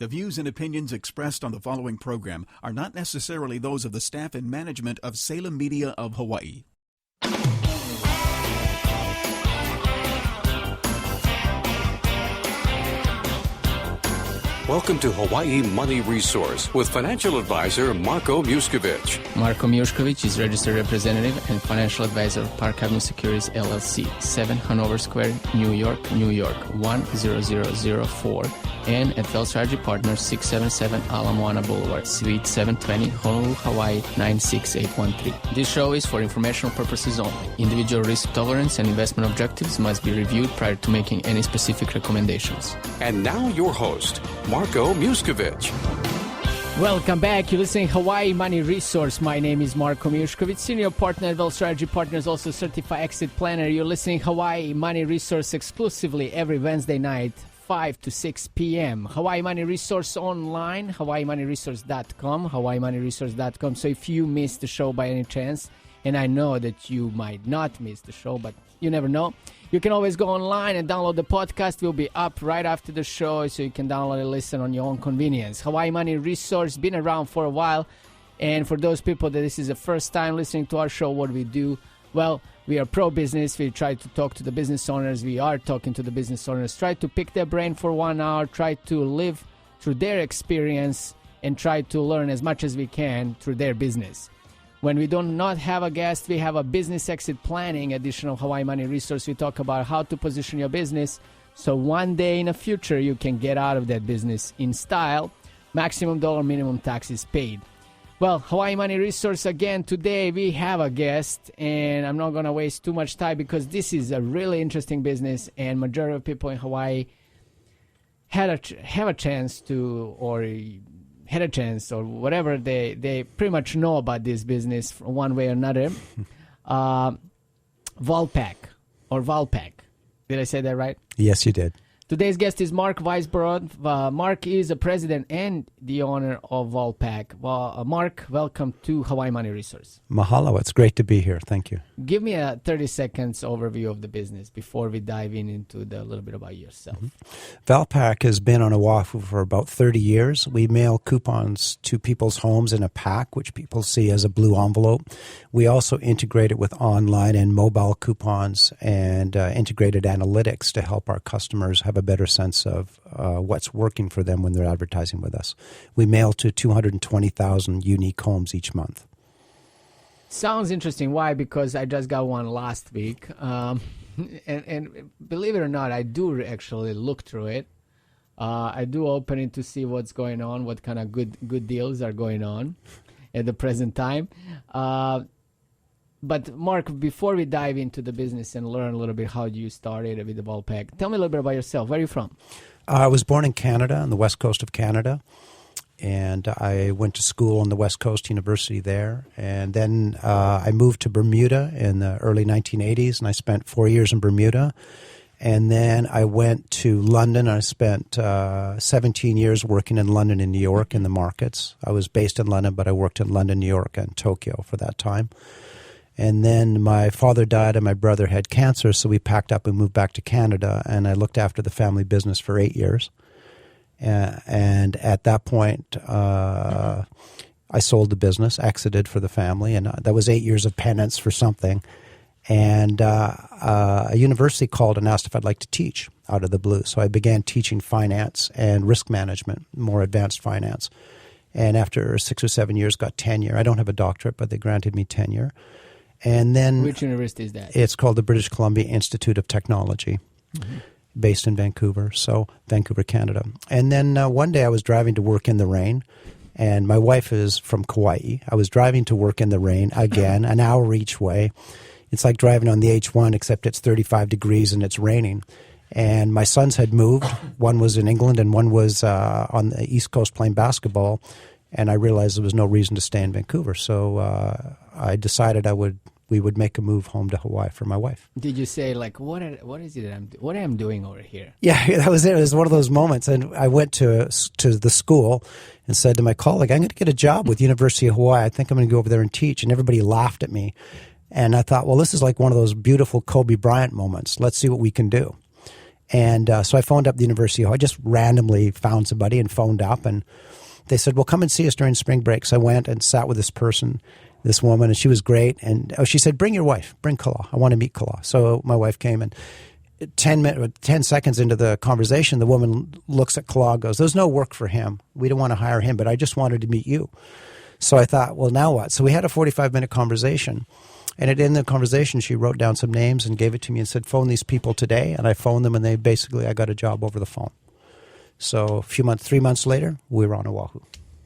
The views and opinions expressed on the following program are not necessarily those of the staff and management of Salem Media of Hawaii. Welcome to Hawaii Money Resource with financial advisor Marko Mijuskovic. Marko Mijuskovic is registered representative and financial advisor of Park Avenue Securities LLC, 7 Hanover Square, New York, 10004, and at Bell Strategy Partners, 677 Ala Moana Boulevard, Suite 720, Honolulu, Hawaii, 96813. This show is for informational purposes only. Individual risk tolerance and investment objectives must be reviewed prior to making any specific recommendations. And now your host, Marko Mijuskovic. Welcome back. You're listening to Hawaii Money Resource. My name is Marko Mijuskovic, Senior Partner at Bell Strategy Partners, also Certified Exit Planner. You're listening to Hawaii Money Resource exclusively every Wednesday night, 5 to 6 p.m. Hawaii Money Resource online, hawaiimoneyresource.com, hawaiimoneyresource.com. So if you missed the show by any chance, and I know that you might not miss the show, but you never know, you can always go online and download the podcast. It will be up right after the show, so you can download and listen on your own convenience. Hawaii Money Resource, been around for a while, and for those people that this is the first time listening to our show, what we do, well, we are pro-business. We try to talk to the business owners. We are talking to the business owners. Try to pick their brain for 1 hour. Try to live through their experience and try to learn as much as we can through their business. When we do not have a guest, we have a business exit planning edition of Hawaii Money Resource. We talk about how to position your business so one day in the future you can get out of that business in style. Maximum dollar minimum taxes paid. Well, Hawaii Money Resource again. Today we have a guest, and I'm not going to waste too much time because this is a really interesting business, and majority of people in Hawaii have a chance or whatever. They pretty much know about this business from one way or another. Valpak. Did I say that right? Yes, you did. Today's guest is Mark Weisbrod. Mark is the president and the owner of Valpak. Well, Mark, welcome to Hawaii Money Resource. Mahalo. It's great to be here. Thank you. Give me a 30 seconds overview of the business before we dive into a little bit about yourself. Valpak has been on Oahu for about 30 years. We mail coupons to people's homes in a pack, which people see as a blue envelope. We also integrate it with online and mobile coupons and integrated analytics to help our customers have a better sense of what's working for them when they're advertising with us. We mail to 220,000 unique homes each month. Sounds interesting. Why? Because I just got one last week. And believe it or not, I do actually look through it. I do open it to see what's going on, what kind of good deals are going on at the present time. But Mark, before we dive into the business and learn a little bit how you started with the Valpak, tell me a little bit about yourself. Where are you from? I was born in Canada, on the west coast of Canada, and I went to school on the West Coast University there. And then I moved to Bermuda in the early 1980s, and I spent 4 years in Bermuda. And then I went to London. I spent 17 years working in London and New York in the markets. I was based in London, but I worked in London, New York, and Tokyo for that time. And then my father died and my brother had cancer, so we packed up and moved back to Canada, and I looked after the family business for 8 years. And at that point, I sold the business, exited for the family, and that was 8 years of penance for something. And a university called and asked if I'd like to teach out of the blue. So I began teaching finance and risk management, more advanced finance. And after 6 or 7 years, got tenure. I don't have a doctorate, but they granted me tenure. And then, which university is that? It's called the British Columbia Institute of Technology, based in Vancouver, so Vancouver, Canada. And then one day I was driving to work in the rain, and my wife is from Kauai. I was driving to work in the rain again, an hour each way. It's like driving on the H1, except it's 35 degrees and it's raining. And my sons had moved. One was in England and one was on the East Coast playing basketball. And I realized there was no reason to stay in Vancouver. So I decided we would make a move home to Hawaii for my wife. Did you say, like, what is it what am I doing over here? Yeah, that was it. It was one of those moments. And I went to the school and said to my colleague, I'm going to get a job with University of Hawaii. I think I'm going to go over there and teach. And everybody laughed at me. And I thought, well, this is like one of those beautiful Kobe Bryant moments. Let's see what we can do. And so I phoned up the University. I just randomly found somebody and phoned up, and they said, well, come and see us during spring break. So I went and sat with this person, this woman, and she was great. And she said, bring your wife, bring Kala. I want to meet Kala. So my wife came, and 10 seconds into the conversation, the woman looks at Kala and goes, there's no work for him. We don't want to hire him, but I just wanted to meet you. So I thought, well, now what? So we had a 45-minute conversation. And at the end of the conversation, she wrote down some names and gave it to me and said, phone these people today. And I phoned them, and I got a job over the phone. So 3 months later, we were on Oahu.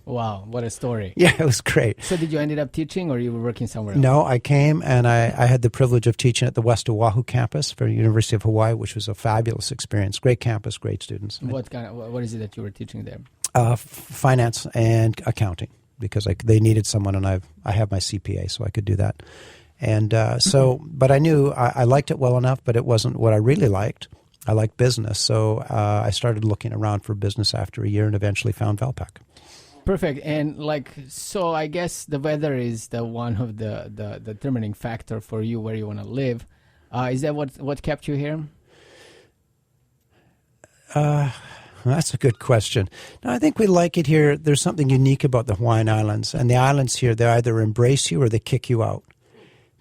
Wow, what a story. Yeah, it was great. So did you end up teaching, or you were working somewhere else? No, I came, and I had the privilege of teaching at the West Oahu campus for the University of Hawaii, which was a fabulous experience. Great campus, great students. What is it that you were teaching there? Finance and accounting, because they needed someone, and I have my CPA, so I could do that. And but I knew I liked it well enough, but it wasn't what I really liked. I liked business, so I started looking around for business after a year, and eventually found Valpak. Perfect. And so I guess the weather is the one of the determining factor for you where you want to live. Is that what kept you here? That's a good question. No, I think we like it here. There's something unique about the Hawaiian Islands, and the islands here, they either embrace you or they kick you out.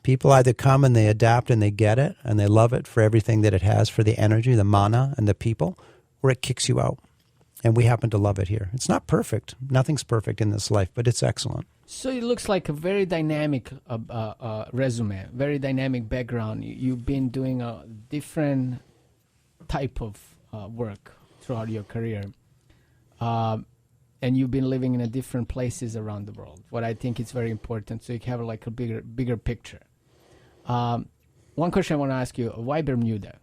People either come and they adapt and they get it and they love it for everything that it has, for the energy, the mana, and the people, or it kicks you out. And we happen to love it here. It's not perfect. Nothing's perfect in this life, but it's excellent. So it looks like a very dynamic resume, very dynamic background. You've been doing a different type of work throughout your career. And you've been living in different places around the world. What I think is very important, so you have a bigger picture. One question I want to ask you, why Bermuda?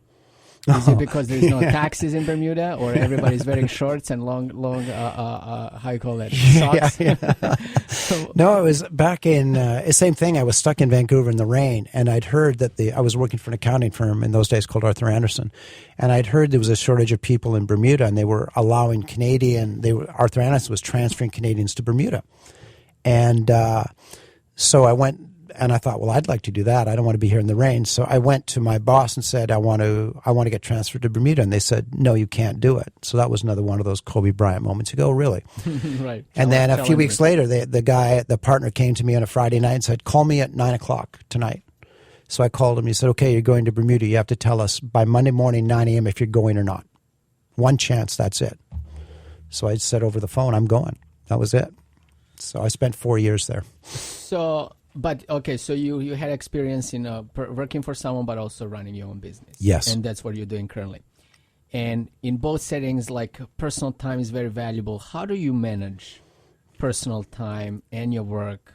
Is it because there's no taxes in Bermuda, or everybody's wearing shorts and long how you call that, socks? Yeah. No, it was back in, same thing. I was stuck in Vancouver in the rain, and I'd heard that I was working for an accounting firm in those days called Arthur Andersen, and I'd heard there was a shortage of people in Bermuda, and they were allowing Arthur Andersen was transferring Canadians to Bermuda. And so I went, and I thought, well, I'd like to do that. I don't want to be here in the rain. So I went to my boss and said, I want to get transferred to Bermuda. And they said, no, you can't do it. So that was another one of those Kobe Bryant moments. You go, really? Right. And then a few weeks later, the partner came to me on a Friday night and said, call me at 9:00 tonight. So I called him. He said, okay, you're going to Bermuda. You have to tell us by Monday morning, 9 a.m. if you're going or not. One chance, that's it. So I said over the phone, I'm going. That was it. So I spent 4 years there. But okay, so you had experience in working for someone, but also running your own business. Yes. And that's what you're doing currently. And in both settings, personal time is very valuable. How do you manage personal time and your work?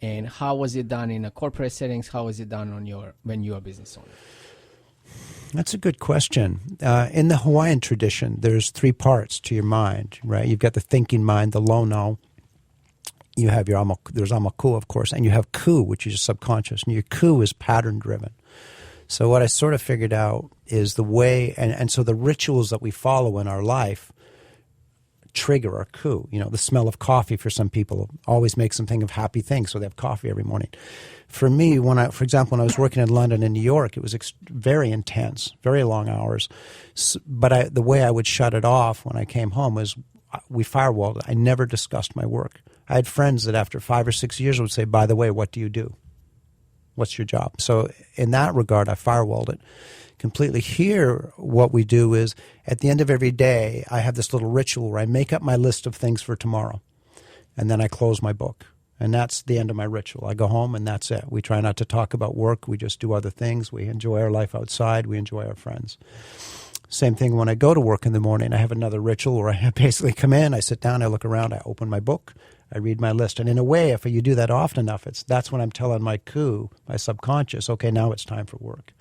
And how was it done in a corporate settings? How was it done when you're a business owner? That's a good question. In the Hawaiian tradition, there's 3 parts to your mind, right? You've got the thinking mind, the lono. You have there's amaku, of course, and you have ku, which is your subconscious, and your ku is pattern-driven. So what I sort of figured out is the way, and so the rituals that we follow in our life trigger our ku. The smell of coffee for some people always makes them think of happy things, so they have coffee every morning. For me, for example, when I was working in London and New York, it was very intense, very long hours. But the way I would shut it off when I came home was we firewalled it. I never discussed my work. I had friends that after 5 or 6 years would say, by the way, what do you do? What's your job? So in that regard, I firewalled it completely. Here, what we do is at the end of every day, I have this little ritual where I make up my list of things for tomorrow, and then I close my book. And that's the end of my ritual. I go home, and that's it. We try not to talk about work. We just do other things. We enjoy our life outside. We enjoy our friends. Same thing when I go to work in the morning. I have another ritual where I basically come in, I sit down, I look around, I open my book, I read my list. And in a way, if you do that often enough, that's when I'm telling my ku, my subconscious, okay, now it's time for work.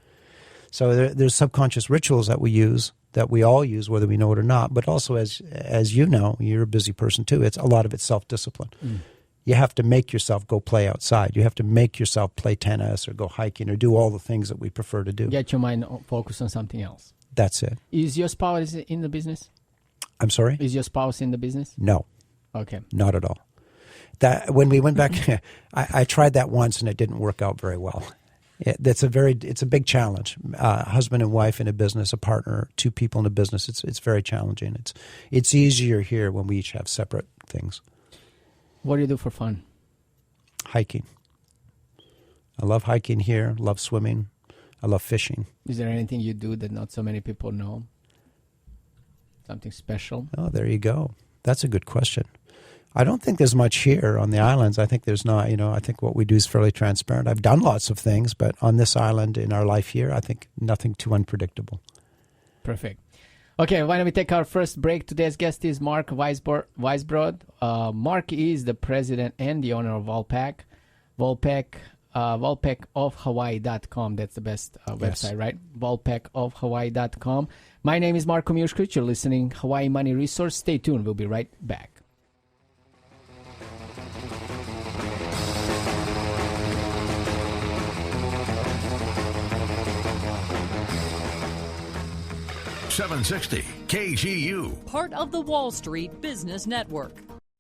So there's subconscious rituals that we use, that we all use, whether we know it or not. But also, as you know, you're a busy person too, a lot of it's self-discipline. You have to make yourself go play outside. You have to make yourself play tennis or go hiking or do all the things that we prefer to do. Get your mind focused on something else. That's it. Is your spouse in the business? I'm sorry? Is your spouse in the business? No. Okay. Not at all. When we went back, I tried that once and it didn't work out very well. It's a big challenge. Husband and wife in a business, a partner, two people in a business. It's very challenging. It's easier here when we each have separate things. What do you do for fun? Hiking. I love hiking here. Love swimming. I love fishing. Is there anything you do that not so many people know? Something special? Oh, there you go. That's a good question. I don't think there's much here on the islands. I think there's not, I think what we do is fairly transparent. I've done lots of things, but on this island in our life here, I think nothing too unpredictable. Perfect. Okay, why don't we take our first break? Today's guest is Mark Weisbrod. Mark is the president and the owner of Valpak. Valpakofhawaii.com. That's the best website, right? Valpakofhawaii.com. My name is Marko Mijuskovic. You're listening Hawaii Money Resource. Stay tuned. We'll be right back. .760 KGU. Part of the Wall Street Business Network.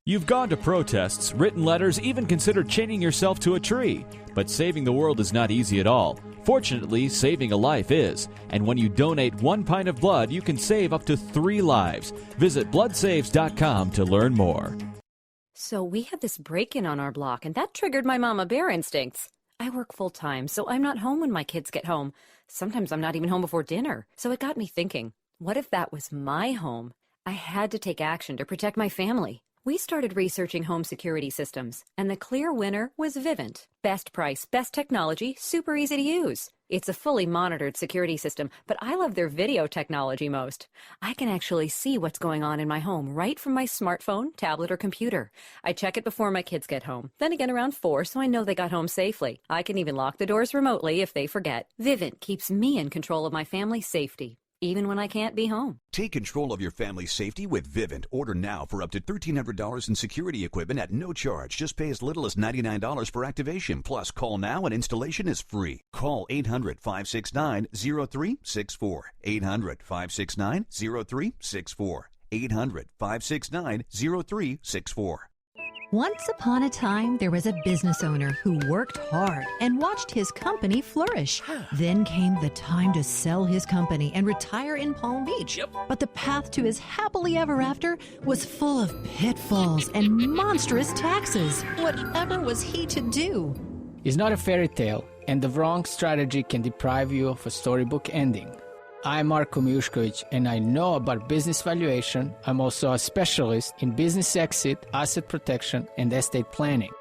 You've gone to protests, written letters, even considered chaining yourself to a tree. But saving the world is not easy at all. Fortunately, saving a life is. And when you donate 1 pint of blood, you can save up to 3 lives. Visit bloodsaves.com to learn more. So we had this break-in on our block, and that triggered my mama bear instincts. I work full-time, so I'm not home when my kids get home. Sometimes I'm not even home before dinner. So it got me thinking, what if that was my home? I had to take action to protect my family. We started researching home security systems, and the clear winner was Vivint. Best price, best technology, super easy to use. It's a fully monitored security system, but I love their video technology most. I can actually see what's going on in my home right from my smartphone, tablet, or computer. I check it before my kids get home, then again around 4 so I know they got home safely. I can even lock the doors remotely if they forget. Vivint keeps me in control of my family's safety, even when I can't be home. Take control of your family's safety with Vivint. Order now for up to $1,300 in security equipment at no charge. Just pay as little as $99 for activation. Plus, call now and installation is free. Call 800-569-0364. 800-569-0364. 800-569-0364. Once upon a time, there was a business owner who worked hard and watched his company flourish. Then came the time to sell his company and retire in Palm Beach. But the path to his happily ever after was full of pitfalls and monstrous taxes. Whatever was he to do? It's not a fairy tale, and the wrong strategy can deprive you of a storybook ending. I'm Marko Mijuskovic, and I know about business valuation. I'm also a specialist in business exit, asset protection, and estate planning.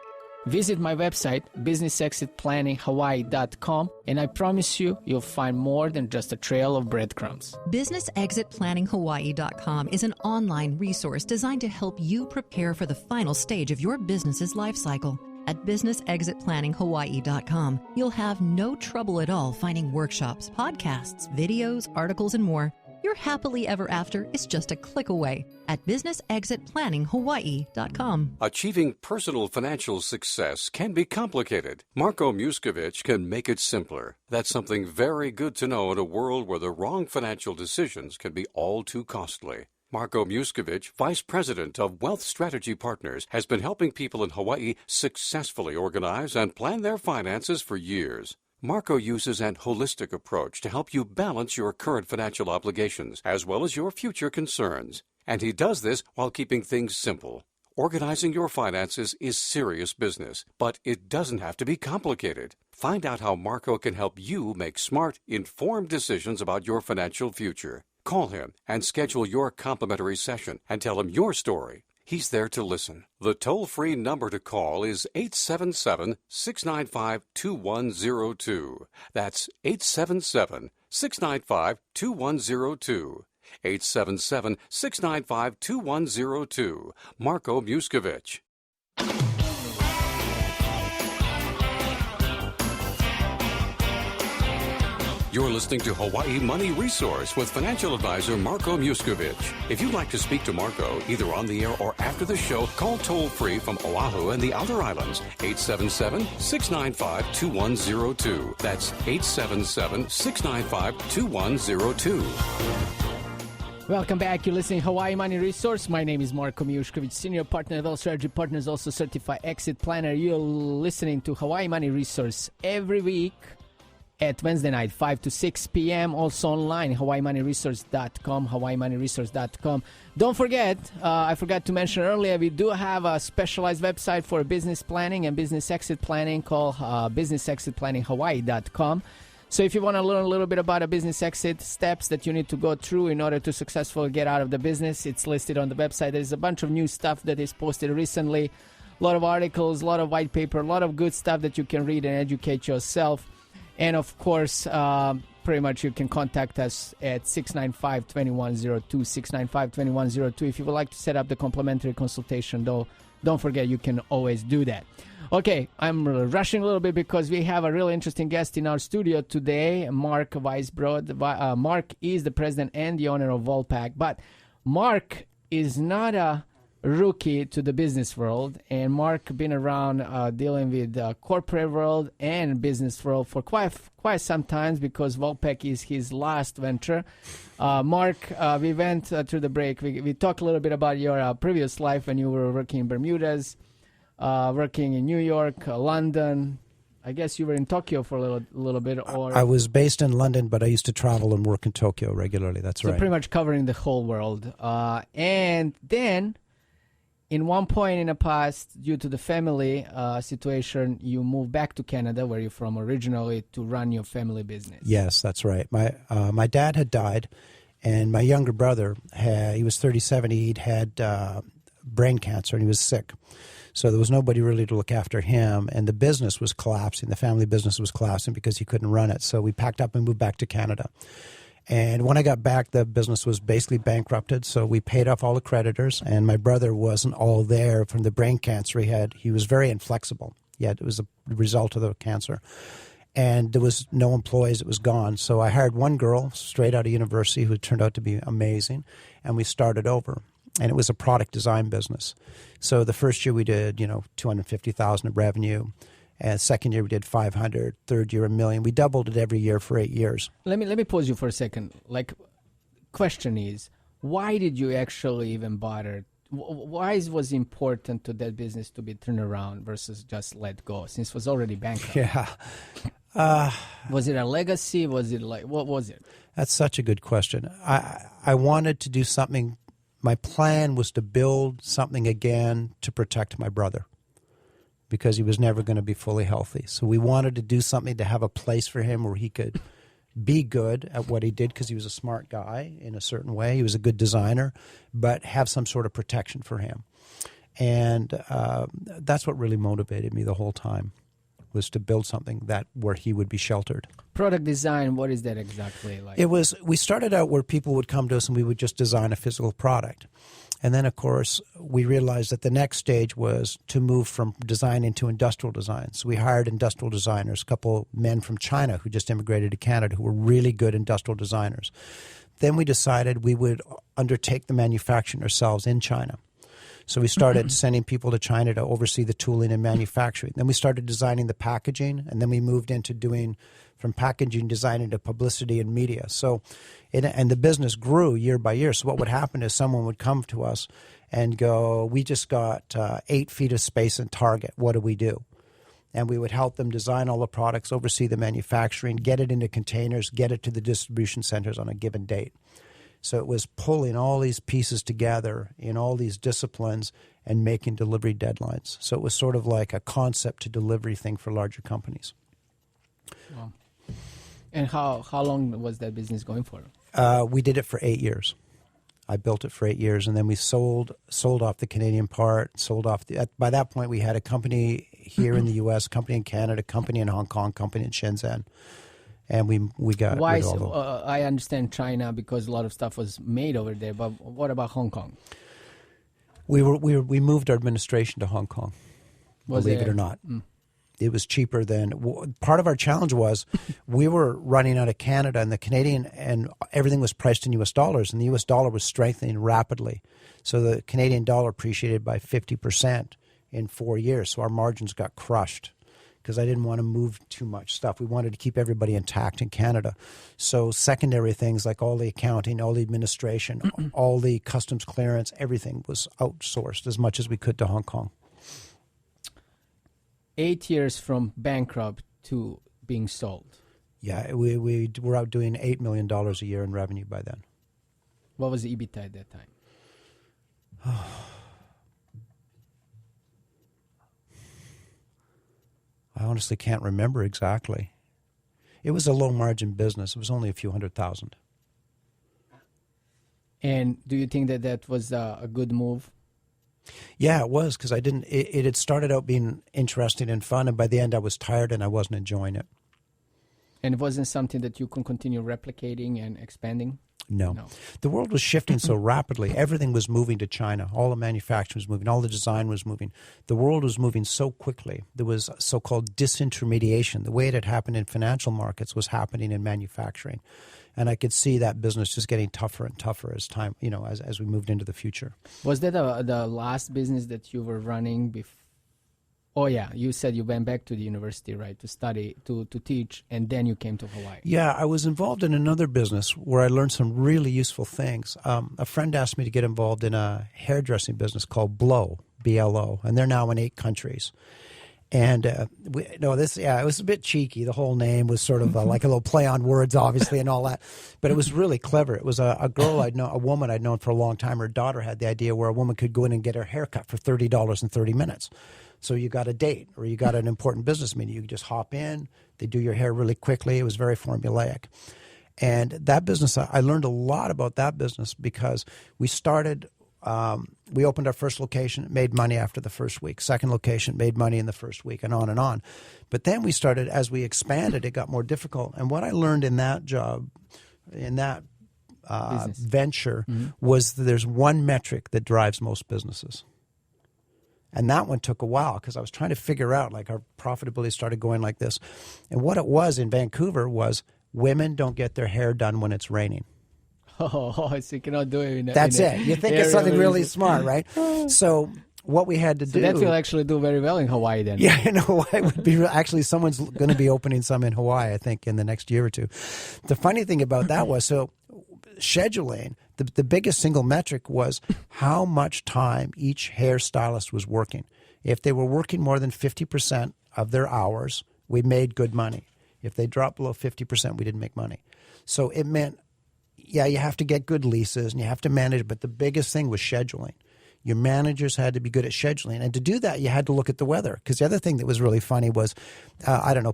Visit my website, businessexitplanninghawaii.com, and I promise you'll find more than just a trail of breadcrumbs. BusinessExitPlanningHawaii.com is an online resource designed to help you prepare for the final stage of your business's life cycle. At BusinessExitPlanningHawaii.com, you'll have no trouble at all finding workshops, podcasts, videos, articles, and more. Your happily ever after is just a click away at BusinessExitPlanningHawaii.com. Achieving personal financial success can be complicated. Marko Mijuskovic can make it simpler. That's something very good to know in a world where the wrong financial decisions can be all too costly. Marko Mijuskovic, Vice President of Wealth Strategy Partners, has been helping people in Hawaii successfully organize and plan their finances for years. Marko uses an holistic approach to help you balance your current financial obligations as well as your future concerns. And he does this while keeping things simple. Organizing your finances is serious business, but it doesn't have to be complicated. Find out how Marko can help you make smart, informed decisions about your financial future. Call him and schedule your complimentary session and tell him your story. He's there to listen. The toll-free number to call is 877-695-2102. That's 877-695-2102. 877-695-2102. Marko Mijuskovic. You're listening to Hawaii Money Resource with financial advisor Marko Mijuskovic. If you'd like to speak to Marko, either on the air or after the show, call toll-free from Oahu and the Outer Islands, 877-695-2102. That's 877-695-2102. Welcome back. You're listening to Hawaii Money Resource. My name is Marko Mijuskovic, Senior Partner at Wealth Strategy Partners, also Certified Exit Planner. You're listening to Hawaii Money Resource every week. at Wednesday night, 5 to 6 p.m. Also online, HawaiiMoneyResource.com, HawaiiMoneyResource.com. Don't forget, I forgot to mention earlier, we do have a specialized website for business planning and business exit planning called BusinessExitPlanningHawaii.com. So if you want to learn a little bit about a business exit, steps that you need to go through in order to successfully get out of the business, it's listed on the website. There's a bunch of new stuff that is posted recently, a lot of articles, a lot of white paper, a lot of good stuff that you can read and educate yourself. And of course, pretty much you can contact us at 695-2102, 695-2102. If you would like to set up the complimentary consultation, though, don't forget you can always do that. Okay, I'm rushing a little bit because we have a really interesting guest in our studio today, Mark Weisbrod. Mark is the president and the owner of Valpak, but Mark is not a rookie to the business world, and Mark been around dealing with the corporate world and business world for quite some time because Valpak is his last venture. Mark, we went through the break. We talked a little bit about your previous life when you were working in Bermudas, working in New York, London. I guess you were in Tokyo for a little bit. Or I was based in London, but I used to travel and work in Tokyo regularly. That's right. So pretty much covering the whole world. And then, in one point in the past, due to the family situation, you moved back to Canada, where you're from originally, to run your family business. Yes, that's right. My dad had died, and my younger brother, he was 37. He'd had brain cancer, and he was sick. So there was nobody really to look after him, and the business was collapsing. The family business was collapsing because he couldn't run it. So we packed up and moved back to Canada. And when I got back, the business was basically bankrupted, so we paid off all the creditors, and my brother wasn't all there from the brain cancer he had. He was very inflexible, yet it was a result of the cancer. And there was no employees, it was gone. So I hired one girl straight out of university who turned out to be amazing, and we started over. And it was a product design business. So the first year we did, $250,000 of revenue. And second year we did 500, third year $1 million. We doubled it every year for 8 years. Let me pause you for a second. Question is, why did you actually even bother? Why was it important to that business to be turned around versus just let go, since it was already bankrupt? Yeah. Was it a legacy? Was it what was it? That's such a good question. I wanted to do something. My plan was to build something again to protect my brother, because he was never going to be fully healthy. So we wanted to do something to have a place for him where he could be good at what he did, because he was a smart guy in a certain way. He was a good designer, but have some sort of protection for him. And that's what really motivated me the whole time, was to build something where he would be sheltered. Product design, what is that exactly like? We started out where people would come to us and we would just design a physical product. And then, of course, we realized that the next stage was to move from design into industrial design. So we hired industrial designers, a couple men from China who just immigrated to Canada who were really good industrial designers. Then we decided we would undertake the manufacturing ourselves in China. So we started sending people to China to oversee the tooling and manufacturing. Then we started designing the packaging, and then we moved into doing from packaging design into publicity and media. So, and the business grew year by year. So what would happen is someone would come to us and go, we just got 8 feet of space in Target. What do we do? And we would help them design all the products, oversee the manufacturing, get it into containers, get it to the distribution centers on a given date. So it was pulling all these pieces together in all these disciplines and making delivery deadlines. So it was sort of like a concept to delivery thing for larger companies. Wow. And how long was that business going for? We did it for 8 years. I built it for 8 years, and then we sold off the Canadian part, by that point we had a company here in the U.S., company in Canada, company in Hong Kong, company in Shenzhen. And we got why rid of all of them. I understand China because a lot of stuff was made over there, but what about Hong Kong? We moved our administration to Hong Kong, believe it or not. It was cheaper than, part of our challenge was we were running out of Canada, and the Canadian, and everything was priced in U.S. dollars, and the U.S. dollar was strengthening rapidly. So the Canadian dollar appreciated by 50% in 4 years, so our margins got crushed, because I didn't want to move too much stuff. We wanted to keep everybody intact in Canada. So secondary things like all the accounting, all the administration, all the customs clearance, everything was outsourced as much as we could to Hong Kong. 8 years from bankrupt to being sold. Yeah, we were out doing $8 million a year in revenue by then. What was the EBITDA at that time? I honestly can't remember exactly. It was a low-margin business. It was only a few $100,000. And do you think that was a good move? Yeah, it was, because it had started out being interesting and fun, and by the end I was tired and I wasn't enjoying it. And it wasn't something that you can continue replicating and expanding? No. The world was shifting so rapidly. Everything was moving to China. All the manufacturing was moving. All the design was moving. The world was moving so quickly. There was so-called disintermediation. The way it had happened in financial markets was happening in manufacturing. And I could see that business just getting tougher and tougher as time, as we moved into the future. Was that the last business that you were running before? Oh, yeah. You said you went back to the university, right, to study, to teach, and then you came to Hawaii. Yeah, I was involved in another business where I learned some really useful things. A friend asked me to get involved in a hairdressing business called Blow, B-L-O, and they're now in 8 countries. And it was a bit cheeky. The whole name was sort of like a little play on words, obviously, and all that. But it was really clever. It was a girl a woman I'd known for a long time. Her daughter had the idea where a woman could go in and get her hair cut for $30 in 30 minutes. So you got a date or you got an important business meeting. You could just hop in. They do your hair really quickly. It was very formulaic. And that business, I learned a lot about that business because we started... we opened our first location, made money after the first week. Second location, made money in the first week, and on and on. But then we started, as we expanded, it got more difficult. And what I learned in that job, in that venture, was that there's one metric that drives most businesses. And that one took a while because I was trying to figure out, like, our profitability started going like this. And what it was in Vancouver was women don't get their hair done when it's raining. Oh, so you cannot do it. That's it. You think it's something really smart, right? So what we had to do... that will actually do very well in Hawaii then. Yeah, in Hawaii would be... Actually, someone's going to be opening some in Hawaii, I think, in the next year or two. The funny thing about that was, scheduling, the biggest single metric was how much time each hairstylist was working. If they were working more than 50% of their hours, we made good money. If they dropped below 50%, we didn't make money. So it meant... Yeah, you have to get good leases and you have to manage, but the biggest thing was scheduling. Your managers had to be good at scheduling. And to do that, you had to look at the weather. Because the other thing that was really funny was,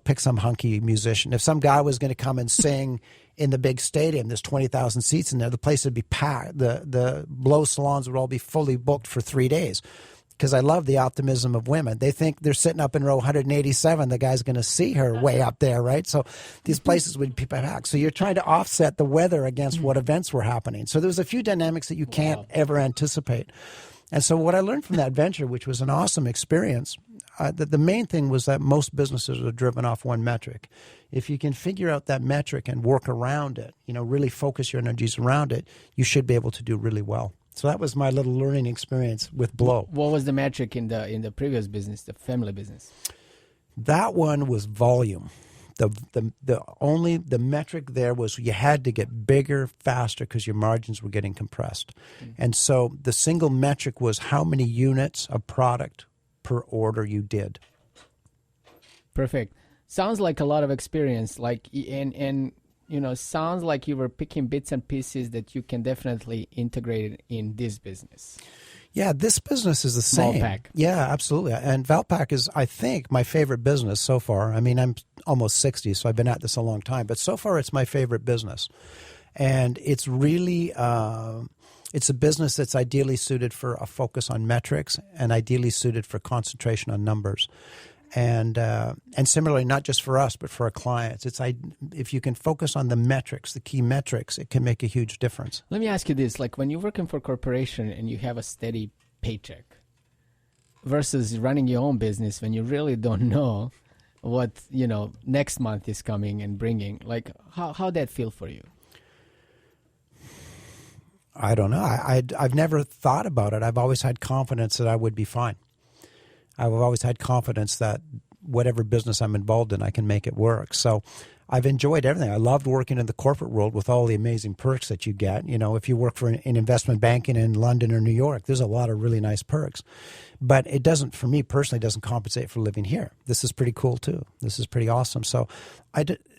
pick some hunky musician. If some guy was going to come and sing in the big stadium, there's 20,000 seats in there, the place would be packed. The blow salons would all be fully booked for 3 days. Because I love the optimism of women. They think they're sitting up in row 187. The guy's going to see her way up there, right? So these places would be packed. So you're trying to offset the weather against what events were happening. So there was a few dynamics that you can't ever anticipate. And so what I learned from that venture, which was an awesome experience, that the main thing was that most businesses are driven off one metric. If you can figure out that metric and work around it, really focus your energies around it, you should be able to do really well. So that was my little learning experience with Blow. What was the metric in the previous business, the family business? That one was volume. The metric there was you had to get bigger faster because your margins were getting compressed. And so the single metric was how many units of product per order you did. Perfect. Sounds like a lot of experience. Sounds like you were picking bits and pieces that you can definitely integrate in this business. Yeah, this business is the same. Valpak. Yeah, absolutely. And Valpak is, I think, my favorite business so far. I mean, I'm almost 60, so I've been at this a long time. But so far, it's my favorite business. And it's really, it's a business that's ideally suited for a focus on metrics and ideally suited for concentration on numbers. And similarly, not just for us, but for our clients, if you can focus on the metrics, the key metrics, it can make a huge difference. Let me ask you this: like when you're working for a corporation and you have a steady paycheck, versus running your own business when you really don't know what next month is coming and bringing. Like how that feel for you? I don't know. I've never thought about it. I've always had confidence that I would be fine. I've always had confidence that whatever business I'm involved in, I can make it work. So I've enjoyed everything. I loved working in the corporate world with all the amazing perks that you get. If you work for in investment banking in London or New York, there's a lot of really nice perks. But it doesn't, for me personally, doesn't compensate for living here. This is pretty cool too. This is pretty awesome. So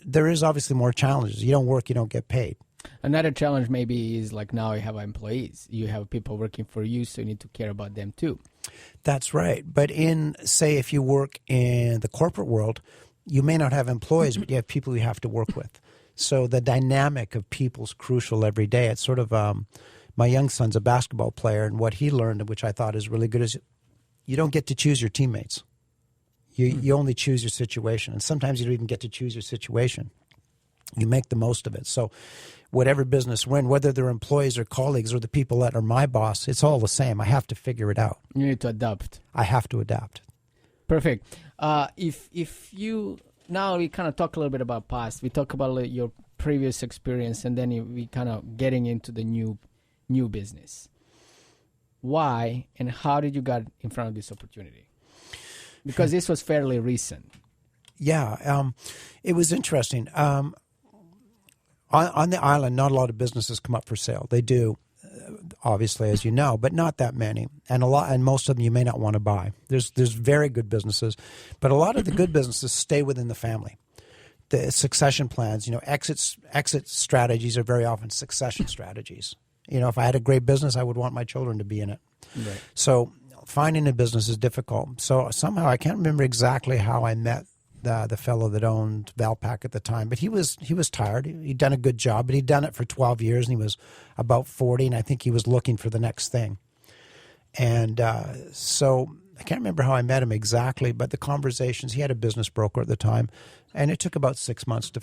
there is obviously more challenges. You don't work, you don't get paid. Another challenge maybe is like now you have employees. You have people working for you, so you need to care about them too. That's right. But say if you work in the corporate world, you may not have employees, but you have people you have to work with. So the dynamic of people is crucial every day. It's sort of my young son's a basketball player, and what he learned, which I thought is really good, is you don't get to choose your teammates. You only choose your situation. And sometimes you don't even get to choose your situation. You make the most of it. So whatever business we're in, whether they're employees or colleagues or the people that are my boss, it's all the same. I have to figure it out. You need to adapt. I have to adapt. Perfect. If you now we kind of talk a little bit about past. We talk about your previous experience, and then we kind of getting into the new business. Why and how did you get in front of this opportunity? Because this was fairly recent. Yeah, it was interesting. On the island, not a lot of businesses come up for sale. They do, obviously, as you know, but not that many. And most of them you may not want to buy. There's very good businesses, but a lot of the good businesses stay within the family. The succession plans, exit strategies are very often succession strategies. If I had a great business, I would want my children to be in it. Right. So finding a business is difficult. So somehow I can't remember exactly how I met the fellow that owned Valpak at the time, but he was tired. He'd done a good job, but he'd done it for 12 years, and he was about 40, and I think he was looking for the next thing. And so I can't remember how I met him exactly, but the conversations, he had a business broker at the time, and it took about 6 months to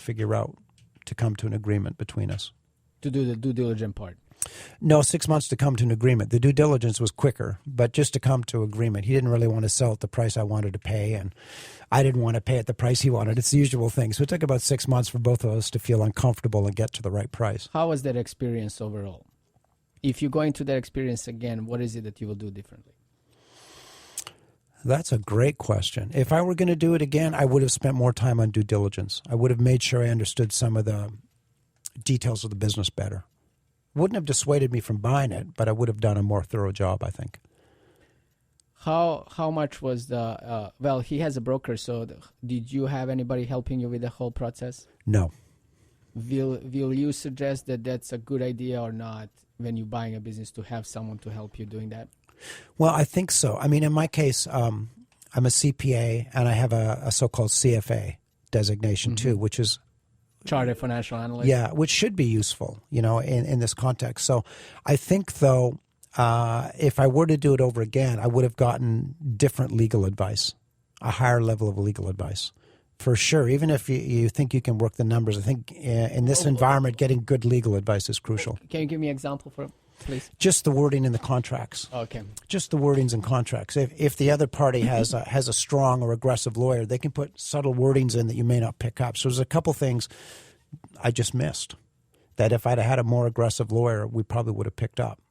come to an agreement between us. To do the due diligence part. No, 6 months to come to an agreement. The due diligence was quicker, but just to come to agreement. He didn't really want to sell at the price I wanted to pay, and I didn't want to pay at the price he wanted. It's the usual thing. So it took about 6 months for both of us to feel uncomfortable and get to the right price. How was that experience overall? If you go into that experience again, what is it that you will do differently? That's a great question. If I were going to do it again, I would have spent more time on due diligence. I would have made sure I understood some of the details of the business better. Wouldn't have dissuaded me from buying it, but I would have done a more thorough job, I think. How much was the well, he has a broker, so did you have anybody helping you with the whole process? No. Will you suggest that that's a good idea or not when you're buying a business to have someone to help you doing that? Well, I think so. I mean, in my case, I'm a CPA, and I have a so-called CFA designation too, which is Chartered Financial Analyst. Yeah, which should be useful, in this context. So I think, though, if I were to do it over again, I would have gotten different legal advice, a higher level of legal advice, for sure. Even if you think you can work the numbers, I think in this environment, getting good legal advice is crucial. Can you give me an example for it, please? Just the wording in the contracts. Okay. Just the wordings in contracts. If the other party has a strong or aggressive lawyer, they can put subtle wordings in that you may not pick up. So there's a couple things I just missed that if I'd had a more aggressive lawyer, we probably would have picked up.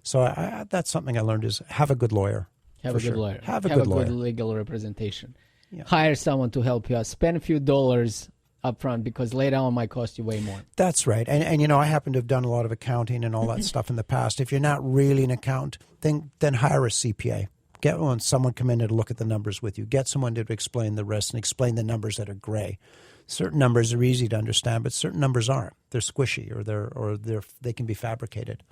So that's something I learned is have a good lawyer. Have a good lawyer. Have a good legal representation. Yeah. Hire someone to help you out. Spend a few dollars up front because later on it might cost you way more. That's right. And I happen to have done a lot of accounting and all that stuff in the past. If you're not really an accountant, then hire a CPA. Get someone come in and look at the numbers with you. Get someone to explain the risks and explain the numbers that are gray. Certain numbers are easy to understand, but certain numbers aren't. They're squishy or they can be fabricated.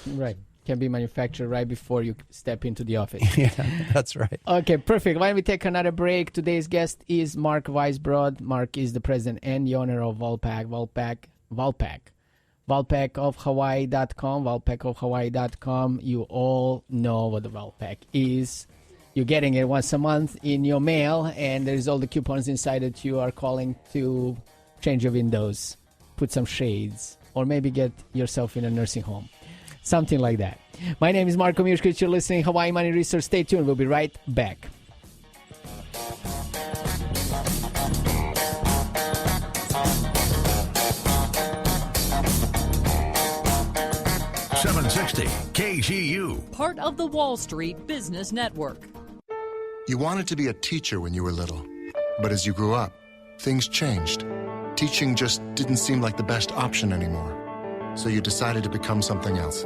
Right. Can be manufactured right before you step into the office. Yeah, that's right. Okay, perfect. Why don't we take another break? Today's guest is Mark Weisbrod. Mark is the president and the owner of Valpak. Valpakofhawaii.com. Valpakofhawaii.com. You all know what the Valpak is. You're getting it once a month in your mail, and there's all the coupons inside that you are calling to change your windows, put some shades, or maybe get yourself in a nursing home. Something like that. My name is Marko Mijuskovic. You're listening Hawaii Money Resource. Stay tuned. We'll be right back. .760 KGU. Part of the Wall Street Business Network. You wanted to be a teacher when you were little. But as you grew up, things changed. Teaching just didn't seem like the best option anymore. So you decided to become something else.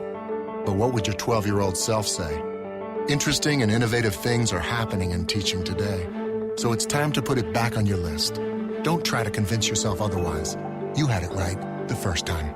But what would your 12-year-old self say? Interesting and innovative things are happening in teaching today. So it's time to put it back on your list. Don't try to convince yourself otherwise. You had it right the first time.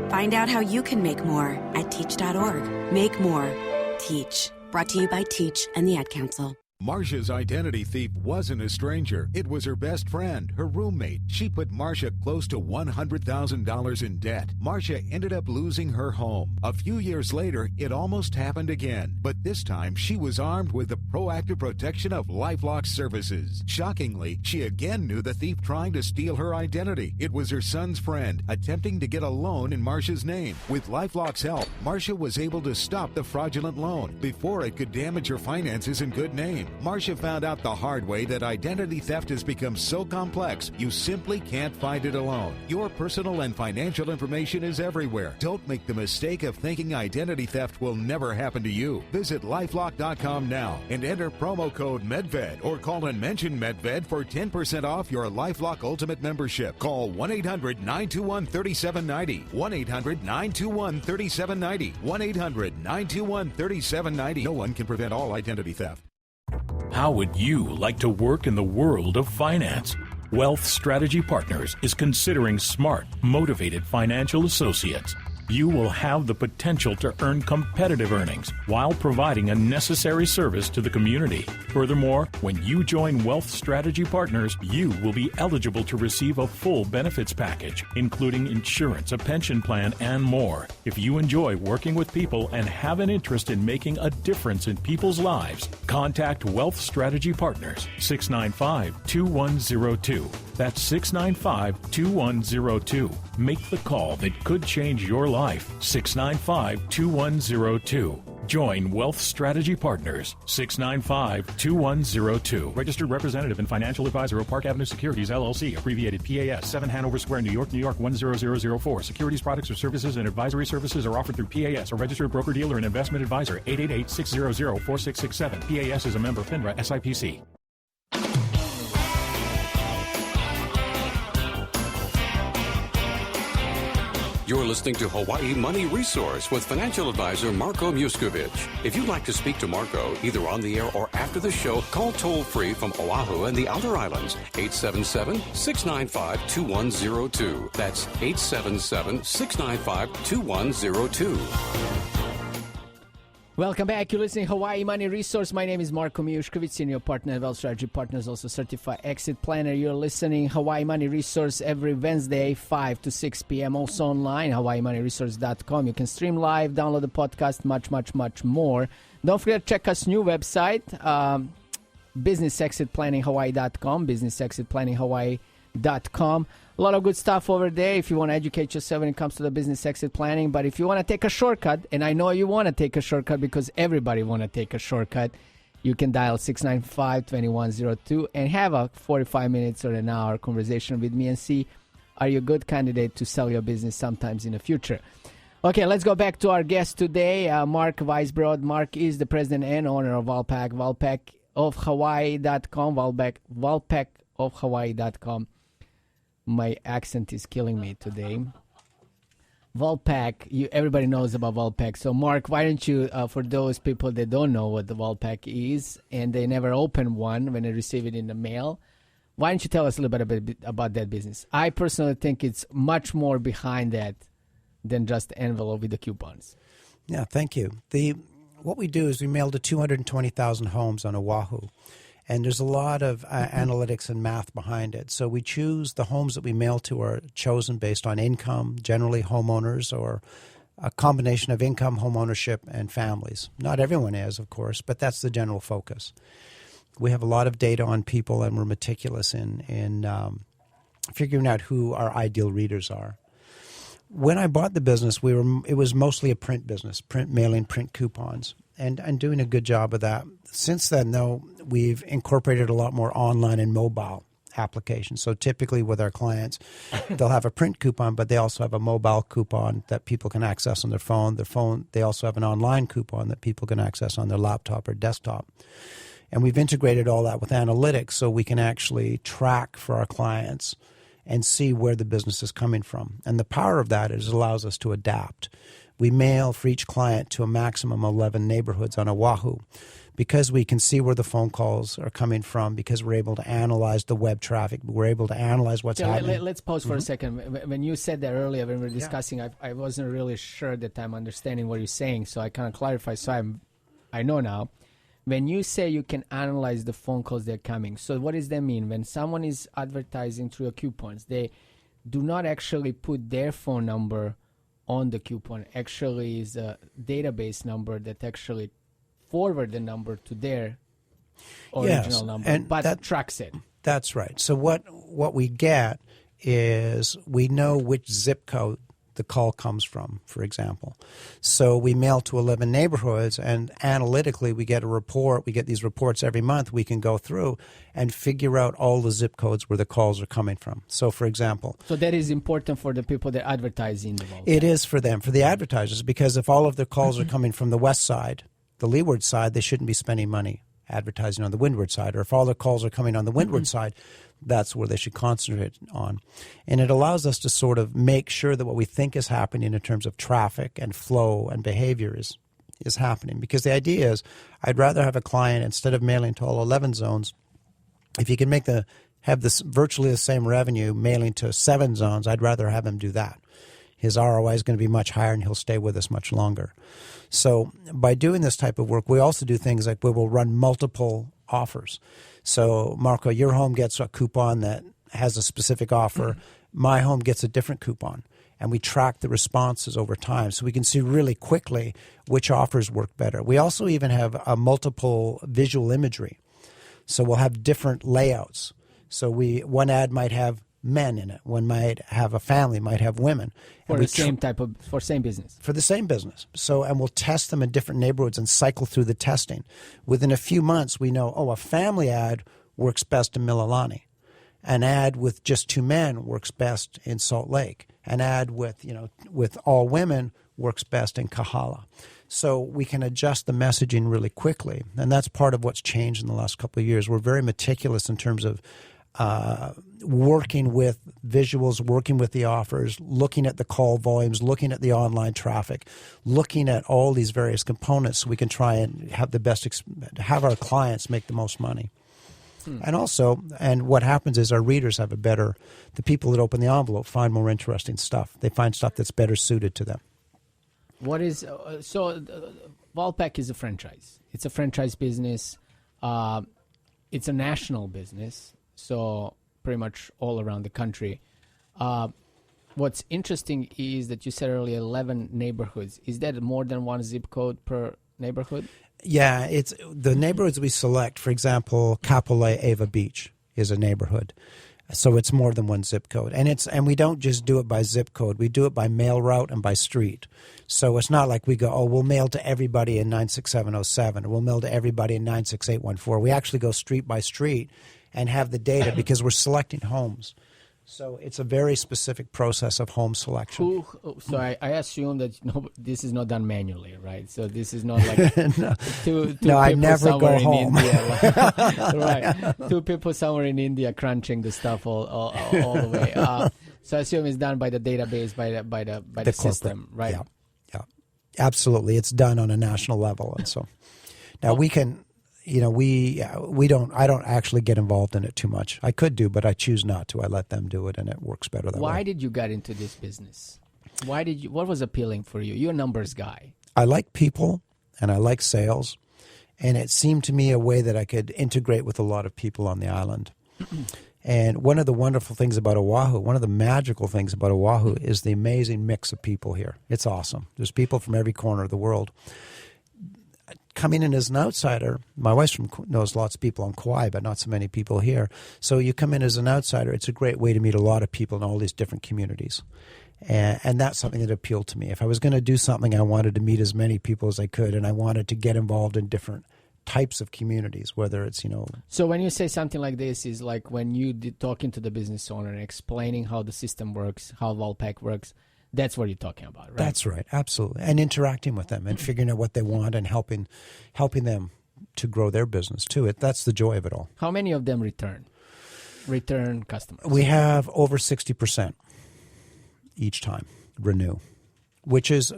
Find out how you can make more at teach.org. Make more. Teach. Brought to you by Teach and the Ad Council. Marcia's identity thief wasn't a stranger. It was her best friend, her roommate. She put Marcia close to $100,000 in debt. Marcia ended up losing her home. A few years later, it almost happened again. But this time, she was armed with the proactive protection of LifeLock services. Shockingly, she again knew the thief trying to steal her identity. It was her son's friend, attempting to get a loan in Marcia's name. With LifeLock's help, Marcia was able to stop the fraudulent loan before it could damage her finances and good name. Marcia found out the hard way that identity theft has become so complex, you simply can't find it alone. Your personal and financial information is everywhere. Don't make the mistake of thinking identity theft will never happen to you. Visit LifeLock.com now and enter promo code MedVed or call and mention MedVed for 10% off your LifeLock Ultimate membership. Call 1-800-921-3790. 1-800-921-3790. 1-800-921-3790. No one can prevent all identity theft. How would you like to work in the world of finance? Wealth Strategy Partners is considering smart, motivated financial associates. You will have the potential to earn competitive earnings while providing a necessary service to the community. Furthermore, when you join Wealth Strategy Partners, you will be eligible to receive a full benefits package, including insurance, a pension plan, and more. If you enjoy working with people and have an interest in making a difference in people's lives, contact Wealth Strategy Partners, 695-2102. That's 695-2102. Make the call that could change your life. 695-2102. Join Wealth Strategy Partners. 695-2102. Registered representative and financial advisor of Park Avenue Securities, LLC, abbreviated PAS, 7 Hanover Square, New York, New York, 10004. Securities, products, or services and advisory services are offered through PAS, a registered broker-dealer and investment advisor. 888-600-4667. PAS is a member of FINRA SIPC. You're listening to Hawaii Money Resource with financial advisor Marko Mijuskovic. If you'd like to speak to Marko, either on the air or after the show, call toll-free from Oahu and the Outer Islands, 877-695-2102. That's 877-695-2102. Welcome back. You're listening to Hawaii Money Resource. My name is Marko Mijuskovic, Senior Partner at Wealth Strategy Partners, also Certified Exit Planner. You're listening Hawaii Money Resource every Wednesday, 5 to 6 p.m. Also online, hawaiimoneyresource.com. You can stream live, download the podcast, much, much, much more. Don't forget to check us new website, businessexitplanninghawaii.com, businessexitplanninghawaii.com. A lot of good stuff over there if you want to educate yourself when it comes to the business exit planning. But if you want to take a shortcut, and I know you want to take a shortcut because everybody want to take a shortcut, you can dial 695-2102 and have a 45 minutes or an hour conversation with me and see, are you a good candidate to sell your business sometimes in the future? Okay, let's go back to our guest today, Mark Weisbrod. Mark is the president and owner of Valpak, valpakofhawaii.com, valpakofhawaii.com. My accent is killing me today. Valpak, everybody knows about Valpak. So, Mark, why don't you, for those people that don't know what the Valpak is and they never open one when they receive it in the mail, why don't you tell us a little bit about that business? I personally think it's much more behind that than just the envelope with the coupons. Yeah, thank you. What we do is we mail to 220,000 homes on Oahu. And there's a lot of analytics and math behind it. So we choose the homes that we mail to are chosen based on income, generally homeowners or a combination of income, home ownership, and families. Not everyone is, of course, but that's the general focus. We have a lot of data on people, and we're meticulous in figuring out who our ideal readers are. When I bought the business, it was mostly a print business, print mailing, print coupons, and doing a good job of that. Since then, though, we've incorporated a lot more online and mobile applications. So typically with our clients, they'll have a print coupon, but they also have a mobile coupon that people can access on their phone. They also have an online coupon that people can access on their laptop or desktop. And we've integrated all that with analytics so we can actually track for our clients and see where the business is coming from. And the power of that is it allows us to adapt. We mail for each client to a maximum of 11 neighborhoods on Oahu. Because we can see where the phone calls are coming from, because we're able to analyze the web traffic, we're able to analyze what's happening. Let's pause for a second. When you said that earlier, when we were discussing, I wasn't really sure that I'm understanding what you're saying, so I kind of clarify. So I know now. When you say you can analyze the phone calls that are coming, so what does that mean? When someone is advertising through your coupons, they do not actually put their phone number on the coupon. Actually, is a database number that actually forward the number to their original number, but that tracks it. That's right. So what we get is we know which zip code the call comes from, for example. So we mail to 11 neighborhoods, and analytically we get a report. We get these reports every month. We can go through and figure out all the zip codes where the calls are coming from. So, for example. So that is important for the people that advertise in the Valpak. It is for them, for the advertisers, because if all of their calls are coming from the west side, the leeward side, they shouldn't be spending money advertising on the windward side. Or if all their calls are coming on the windward side, that's where they should concentrate on. And it allows us to sort of make sure that what we think is happening in terms of traffic and flow and behavior is happening. Because the idea is, I'd rather have a client, instead of mailing to all 11 zones, if you can have this virtually the same revenue mailing to 7 zones, I'd rather have him do that. His ROI is going to be much higher, and he'll stay with us much longer. So by doing this type of work, we also do things like we will run multiple offers. So, Marko, your home gets a coupon that has a specific offer. My home gets a different coupon. And we track the responses over time so we can see really quickly which offers work better. We also even have a multiple visual imagery. So we'll have different layouts. So one ad might have men in it. One might have a family, might have women. For the same business. For the same business. So, and we'll test them in different neighborhoods and cycle through the testing. Within a few months, we know, a family ad works best in Mililani. An ad with just 2 men works best in Salt Lake. An ad with all women works best in Kahala. So we can adjust the messaging really quickly. And that's part of what's changed in the last couple of years. We're very meticulous in terms of working with visuals, working with the offers, looking at the call volumes, looking at the online traffic, looking at all these various components so we can try and have have our clients make the most money. And what happens is our readers have the people that open the envelope find more interesting stuff. They find stuff that's better suited to them. Valpak is a franchise. It's a franchise business. It's a national business. So pretty much all around the country. What's interesting is that you said earlier 11 neighborhoods. Is that more than one zip code per neighborhood? Yeah, it's the neighborhoods we select. For example, Kapolei Ava Beach is a neighborhood. So it's more than one zip code. And we don't just do it by zip code. We do it by mail route and by street. So it's not like we go, we'll mail to everybody in 96707 or we'll mail to everybody in 96814. We actually go street by street and have the data because we're selecting homes. So it's a very specific process of home selection. So I assume that this is not done manually, right? So this is not like two people I never go home. India, right? 2 people somewhere in India crunching the stuff all the way. So I assume it's done by the database, by the system, right? Yeah, absolutely. It's done on a national level, and so now we can. I don't actually get involved in it too much. I could do, but I choose not to. I let them do it, and it works better that way. Why did you get into this business? What was appealing for you? You're a numbers guy. I like people, and I like sales, and it seemed to me a way that I could integrate with a lot of people on the island. And one of the wonderful things about Oahu, one of the magical things about Oahu is the amazing mix of people here. It's awesome. There's people from every corner of the world. Coming in as an outsider, my wife knows lots of people on Kauai, but not so many people here. So you come in as an outsider, it's a great way to meet a lot of people in all these different communities. And that's something that appealed to me. If I was going to do something, I wanted to meet as many people as I could, and I wanted to get involved in different types of communities, whether it's, So when you say something like this, is like when you talking to the business owner and explaining how the system works, how Valpak works, that's what you're talking about, right? That's right, absolutely. And interacting with them and figuring out what they want and helping them to grow their business too. That's the joy of it all. How many of them return customers? We have over 60% each time renew, which is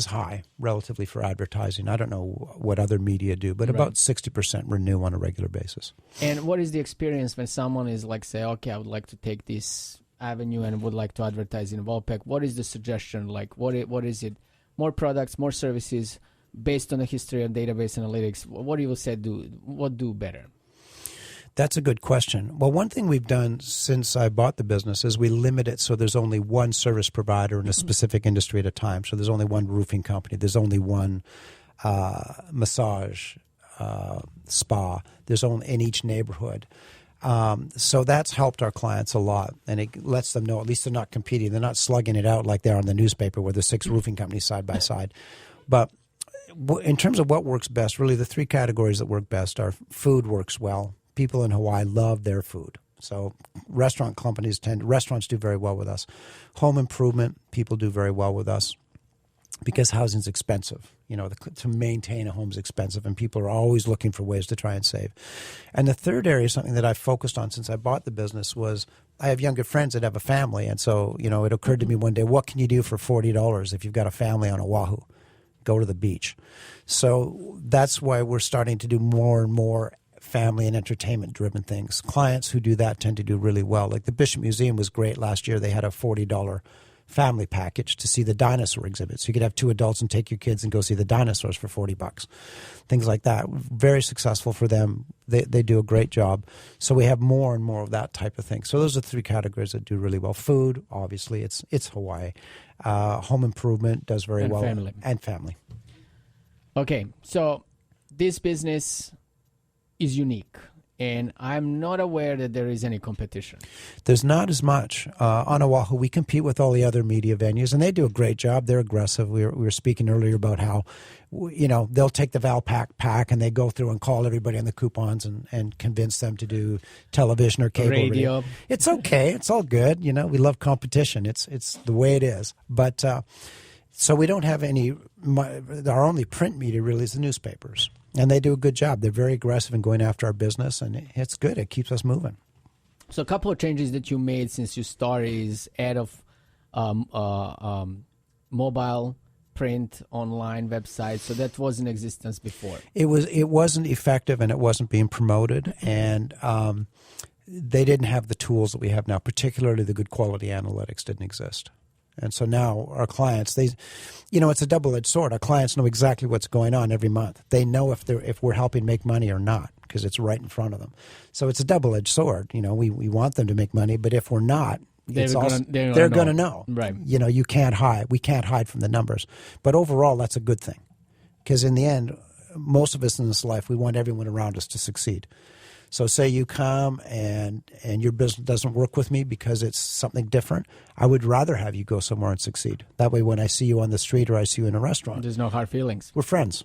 high relatively for advertising. I don't know what other media do, but about 60% renew on a regular basis. And what is the experience when someone is like, say, okay, I would like to take this avenue and would like to advertise in Valpak? What is the suggestion? Like, what is it? More products, more services, based on the history and database analytics. What do you say do better? That's a good question. Well, one thing we've done since I bought the business is we limit it so there's only one service provider in a specific industry at a time. So there's only one roofing company. There's only one massage spa. There's only in each neighborhood. So that's helped our clients a lot, and it lets them know at least they're not competing. They're not slugging it out like they are in the newspaper where there's 6 roofing companies side by side. But in terms of what works best, really the 3 categories that work best are food works well. People in Hawaii love their food. So restaurants do very well with us. Home improvement, people do very well with us because housing's expensive. To maintain a home is expensive, and people are always looking for ways to try and save. And the third area, something that I've focused on since I bought the business, was I have younger friends that have a family. And so, it occurred to me one day, what can you do for $40 if you've got a family on Oahu? Go to the beach. So that's why we're starting to do more and more family and entertainment-driven things. Clients who do that tend to do really well. Like the Bishop Museum was great last year. They had a $40 family package to see the dinosaur exhibit. So you could have 2 adults and take your kids and go see the dinosaurs for $40. Things like that. Very successful for them. They do a great job. So we have more and more of that type of thing. So those are 3 categories that do really well. Food, obviously, it's Hawaii. Home improvement does very well. And family. Okay, so this business is unique, and I'm not aware that there is any competition. There's not as much. On Oahu, we compete with all the other media venues, and they do a great job. They're aggressive. We were speaking earlier about how, they'll take the Valpak pack and they go through and call everybody on the coupons and convince them to do television or cable radio. It's okay. It's all good. We love competition. It's the way it is. But so we don't have any. Our only print media really is the newspapers. And they do a good job. They're very aggressive in going after our business, and it's good. It keeps us moving. So a couple of changes that you made since you started is add of mobile, print, online website. So that was in existence before. It wasn't effective, and it wasn't being promoted, and they didn't have the tools that we have now. Particularly the good quality analytics didn't exist. And so now our clients, it's a double-edged sword. Our clients know exactly what's going on every month. They know if we're helping make money or not because it's right in front of them. So it's a double-edged sword. We want them to make money, but if we're not, they're going to know. Right. You can't hide. We can't hide from the numbers. But overall, that's a good thing because in the end, most of us in this life, we want everyone around us to succeed. So say you come and your business doesn't work with me because it's something different, I would rather have you go somewhere and succeed. That way when I see you on the street or I see you in a restaurant, there's no hard feelings. We're friends,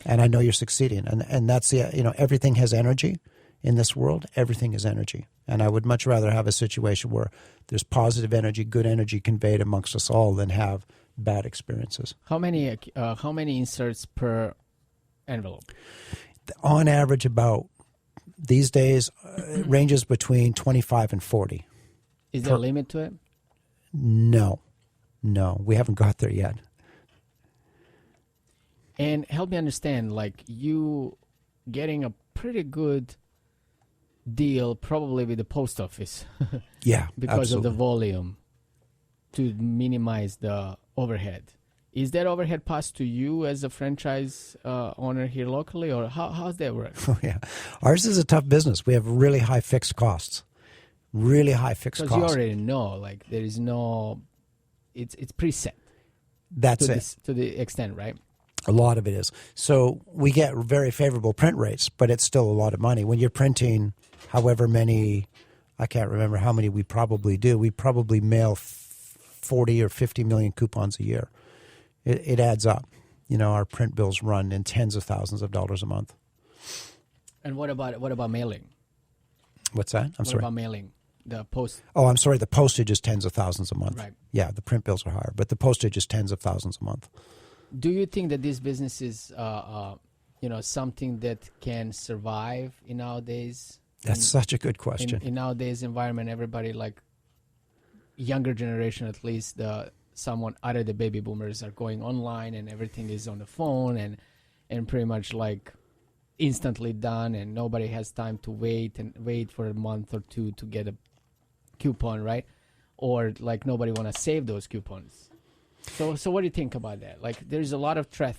and I know you're succeeding. And that's everything has energy in this world. Everything is energy. And I would much rather have a situation where there's positive energy, good energy conveyed amongst us all than have bad experiences. How many inserts per envelope? On average, about these days, it ranges between 25 and 40. Is there a limit to it? No, we haven't got there yet. And help me understand, like you getting a pretty good deal probably with the post office. Yeah, because absolutely. of the volume to minimize the overhead. Is that overhead passed to you as a franchise owner here locally, or how's that work? Oh, yeah. Ours is a tough business. We have really high fixed costs. Because you already know, like there is no, it's preset. That's to the extent, right? A lot of it is. So we get very favorable print rates, but it's still a lot of money. When you're printing however many, I can't remember how many we probably do. We probably mail 40 or 50 million coupons a year. It adds up. Our print bills run in tens of thousands of dollars a month. And what about mailing? What's that? What about mailing? The post. Oh, I'm sorry. The postage is tens of thousands a month. Right. Yeah, the print bills are higher, but the postage is tens of thousands a month. Do you think that these businesses something that can survive in nowadays? That's such a good question. In nowadays environment, everybody, like younger generation at least, someone other the baby boomers are going online and everything is on the phone and pretty much like instantly done, and nobody has time to wait for a month or two to get a coupon, right? Or like nobody want to save those coupons. So what do you think about that? Like there's a lot of threat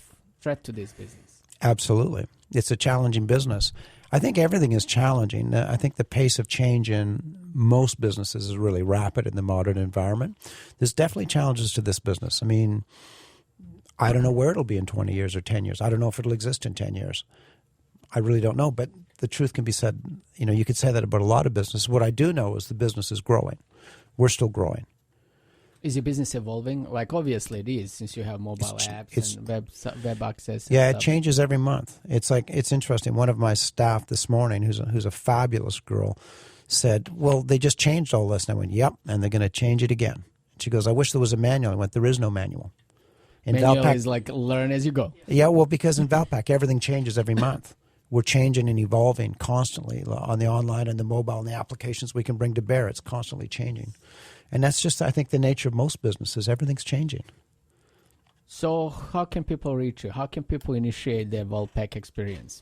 to this business. Absolutely. It's a challenging business. I think everything is challenging. I think the pace of change in most businesses is really rapid in the modern environment. There's definitely challenges to this business. I mean, I don't know where it'll be in 20 years or 10 years. I don't know if it'll exist in 10 years. I really don't know, but the truth can be said. You could say that about a lot of businesses. What I do know is the business is growing. We're still growing. Is your business evolving? Like, obviously it is, since you have mobile apps and web access. Yeah, it changes every month. It's interesting. One of my staff this morning, who's a fabulous girl, said, well, they just changed all this. And I went, yep, and they're going to change it again. She goes, I wish there was a manual. I went, there is no manual. In manual Valpak, is like learn as you go. Yeah, well, because in Valpak, everything changes every month. We're changing and evolving constantly on the online and the mobile and the applications we can bring to bear. It's constantly changing. And that's just, I think, the nature of most businesses. Everything's changing. So how can people reach you? How can people initiate their Valpak experience?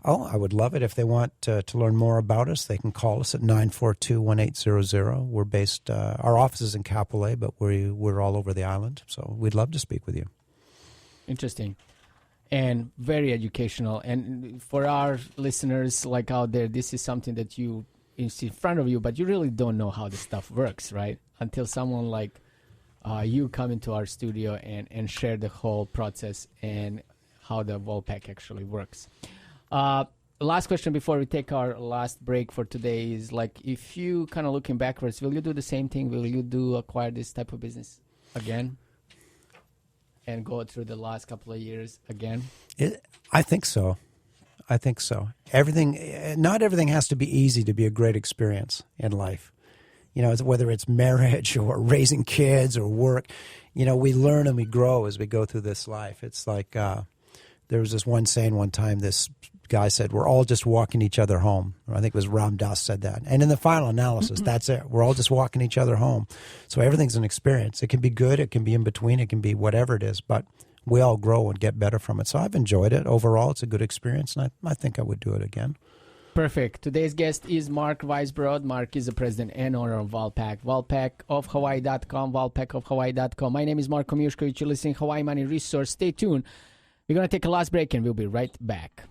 Oh, I would love it. If they want to learn more about us, they can call us at 942-1800. We're based, our office is in Kapolei, but we're all over the island. So we'd love to speak with you. Interesting. And very educational. And for our listeners like out there, this is something that you see in front of you, but you really don't know how the stuff works, right? Until someone like you come into our studio and share the whole process and how the Valpak actually works. Last question before we take our last break for today is, like, if you kind of looking backwards, will you do the same thing? Will you acquire this type of business again? And go through the last couple of years again? I think so. Not everything has to be easy to be a great experience in life. Whether it's marriage or raising kids or work, we learn and we grow as we go through this life. It's like there was this one saying one time, this guy said, we're all just walking each other home. Or I think it was Ram Dass said that. And in the final analysis, that's it. We're all just walking each other home. So everything's an experience. It can be good. It can be in between. It can be whatever it is. But we all grow and get better from it. So I've enjoyed it. Overall, it's a good experience. And I think I would do it again. Perfect. Today's guest is Mark Weisbrod. Mark is the president and owner of Valpak. Valpakofhawaii.com, Valpakofhawaii.com. My name is Marko Mijuskovic. You're listening to Hawaii Money Resource. Stay tuned. We're going to take a last break and we'll be right back.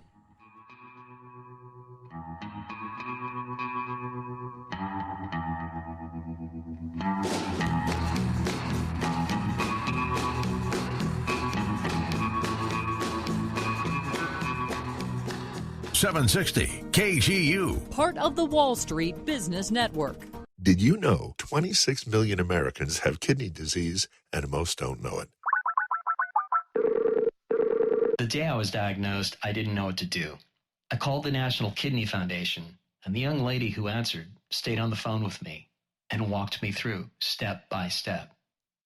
.760 KGU. Part of the Wall Street Business Network. Did you know 26 million Americans have kidney disease and most don't know it? The day I was diagnosed, I didn't know what to do. I called the National Kidney Foundation, and the young lady who answered stayed on the phone with me and walked me through step by step.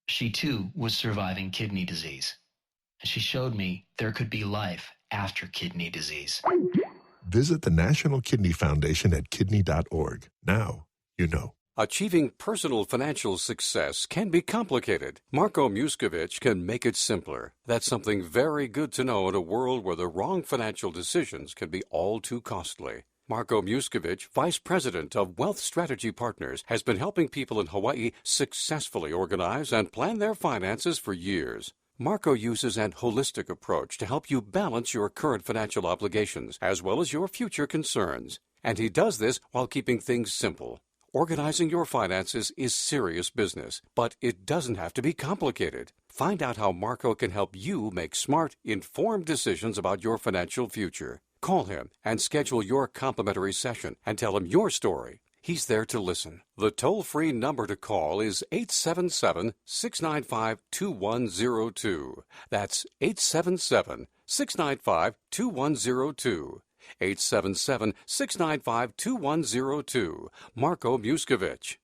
She too was surviving kidney disease, and she showed me there could be life after kidney disease. Visit the National Kidney Foundation at kidney.org. Now you know. Achieving personal financial success can be complicated. Marko Mijuskovic can make it simpler. That's something very good to know in a world where the wrong financial decisions can be all too costly. Marko Mijuskovic, Vice President of Wealth Strategy Partners, has been helping people in Hawaii successfully organize and plan their finances for years. Marko uses an holistic approach to help you balance your current financial obligations as well as your future concerns. And he does this while keeping things simple. Organizing your finances is serious business, but it doesn't have to be complicated. Find out how Marko can help you make smart, informed decisions about your financial future. Call him and schedule your complimentary session and tell him your story. He's there to listen. The toll-free number to call is 877-695-2102. That's 877-695-2102. 877-695-2102. Marko Mijuskovic.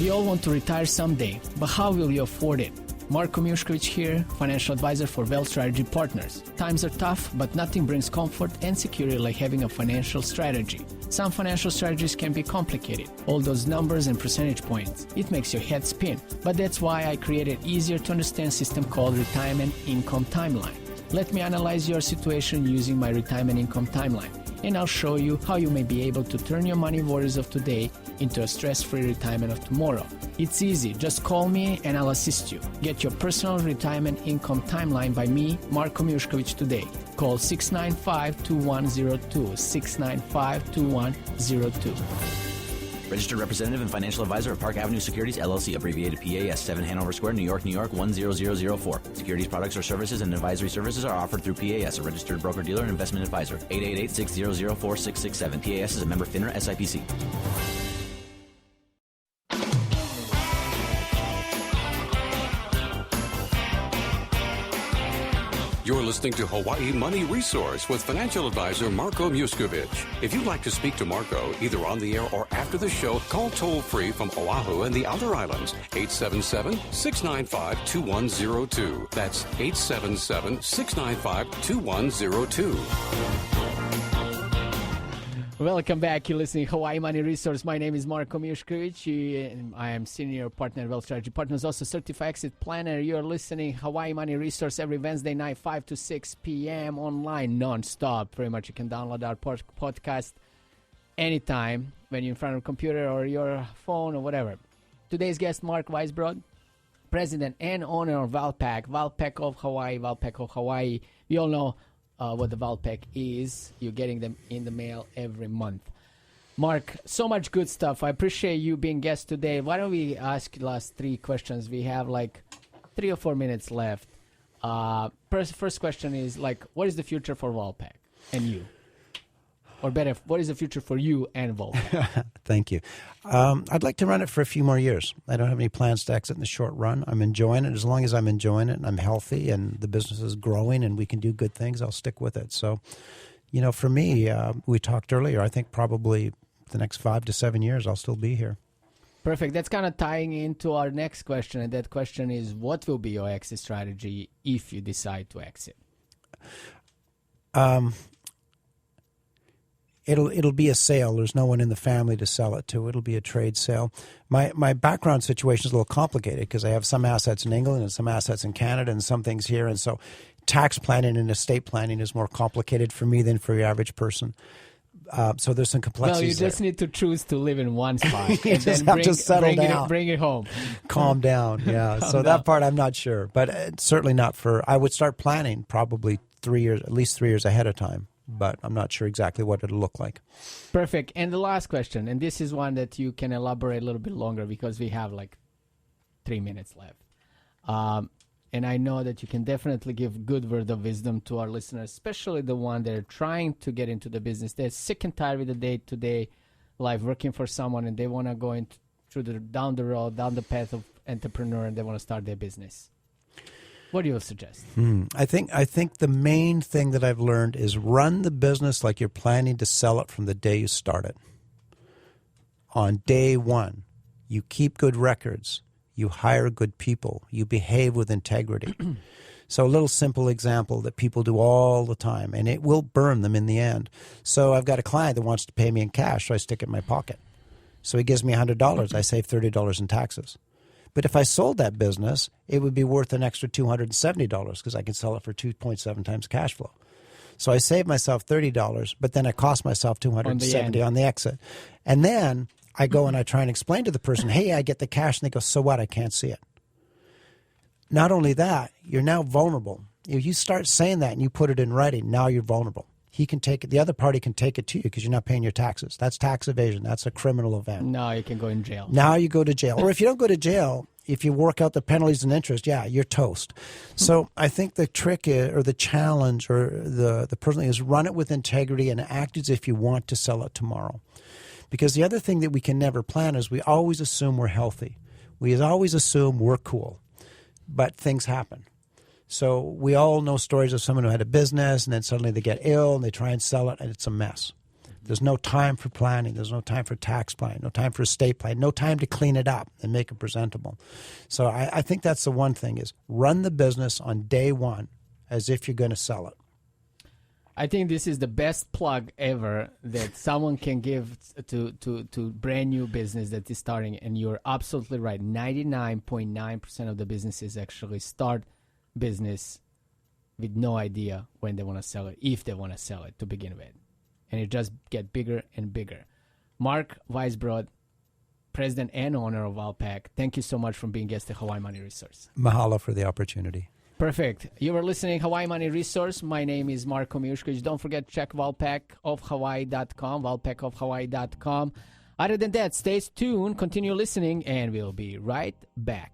We all want to retire someday, but how will you afford it? Marko Mijuskovic here, financial advisor for Wealth Strategy Partners. Times are tough, but nothing brings comfort and security like having a financial strategy. Some financial strategies can be complicated. All those numbers and percentage points. It makes your head spin. But that's why I created an easier to understand system called Retirement Income Timeline. Let me analyze your situation using my Retirement Income Timeline, and I'll show you how you may be able to turn your money worries of today into a stress-free retirement of tomorrow. It's easy. Just call me and I'll assist you. Get your personal retirement income timeline by me, Marko Mijuskovic, today. Call 695-2102, 695-2102. Registered representative and financial advisor of Park Avenue Securities, LLC, abbreviated PAS, 7 Hanover Square, New York, 10004. Securities products or services and advisory services are offered through PAS, a registered broker-dealer and investment advisor. 888-600-4667. PAS is a member FINRA SIPC. You're listening to Hawaii Money Resource with financial advisor Marko Mijuskovic. If you'd like to speak to Marko, either on the air or after the show, call toll-free from Oahu and the Outer Islands, 877-695-2102. That's 877-695-2102. Welcome back. You're listening to Hawaii Money Resource. My name is Marko Mijuskovic. I am senior partner at Wealth Strategy Partners, also certified exit planner. You're listening to Hawaii Money Resource every Wednesday night, 5 to 6 p.m. online, non-stop. Pretty much you can download our podcast anytime when you're in front of a computer or your phone or whatever. Today's guest, Mark Weisbrod, president and owner of Valpak of Hawaii. We all know what the Valpak is. You're getting them in the mail every month. Mark, so much good stuff. I appreciate you being guest today. Why don't we ask the last 3 questions? We have like 3 or 4 minutes left. First question is what is the future for Valpak and you? Or better, what is the future for you and Valpak? Thank you. I'd like to run it for a few more years. I don't have any plans to exit in the short run. I'm enjoying it. As long as I'm enjoying it and I'm healthy and the business is growing and we can do good things, I'll stick with it. So, for me, we talked earlier, I think probably the next 5 to 7 years I'll still be here. Perfect. That's kind of tying into our next question. And that question is, what will be your exit strategy if you decide to exit? It'll be a sale. There's no one in the family to sell it to. It'll be a trade sale. My background situation is a little complicated because I have some assets in England and some assets in Canada and some things here. And so tax planning and estate planning is more complicated for me than for your average person. So there's some complexities. Well, you just need to choose to live in one spot. You and just then have to settle down. Bring it home. Calm down, yeah. So that part I'm not sure. But certainly not I would start planning probably 3 years, at least 3 years ahead of time. But I'm not sure exactly what it'll look like. Perfect. And the last question, and this is one that you can elaborate a little bit longer because we have 3 minutes left. And I know that you can definitely give good word of wisdom to our listeners, especially the one that are trying to get into the business. They're sick and tired with the day-to-day life working for someone, and they want to go down the road, down the path of entrepreneur, and they want to start their business. What do you suggest? I think the main thing that I've learned is run the business like you're planning to sell it from the day you start it. On day one, you keep good records, you hire good people, you behave with integrity. So a little simple example that people do all the time, and it will burn them in the end. So I've got a client that wants to pay me in cash, so I stick it in my pocket. So he gives me $100, I save $30 in taxes. But if I sold that business, it would be worth an extra $270 because I can sell it for 2.7 times cash flow. So I saved myself $30, but then I cost myself $270 on the exit. And then I go and I try and explain to the person, hey, I get the cash. And they go, so what? I can't see it. Not only that, you're now vulnerable. If you start saying that and you put it in writing, now you're vulnerable. He can take it. The other party can take it to you because you're not paying your taxes. That's tax evasion. That's a criminal event. No, you can go in jail. Now you go to jail. Or if you don't go to jail, if you work out the penalties and interest, you're toast. So I think the trick or the challenge or the person is run it with integrity and act as if you want to sell it tomorrow. Because the other thing that we can never plan is we always assume we're healthy. We always assume we're cool. But things happen. So we all know stories of someone who had a business and then suddenly they get ill and they try and sell it and it's a mess. There's no time for planning. There's no time for tax planning, no time for estate planning, no time to clean it up and make it presentable. So I think that's the one thing is run the business on day one as if you're going to sell it. I think this is the best plug ever that someone can give to brand new business that is starting. And you're absolutely right. 99.9% of the businesses actually start business with no idea when they want to sell it, if they want to sell it to begin with. And it just get bigger and bigger. Mark Weisbrod, president and owner of Valpak, thank you so much for being guest at Hawaii Money Resource. Mahalo for the opportunity. Perfect. You were listening Hawaii Money Resource. My name is Marko Mijuskovic. Don't forget to check valpakofhawaii.com, valpakofhawaii.com. Other than that, stay tuned, continue listening, and we'll be right back.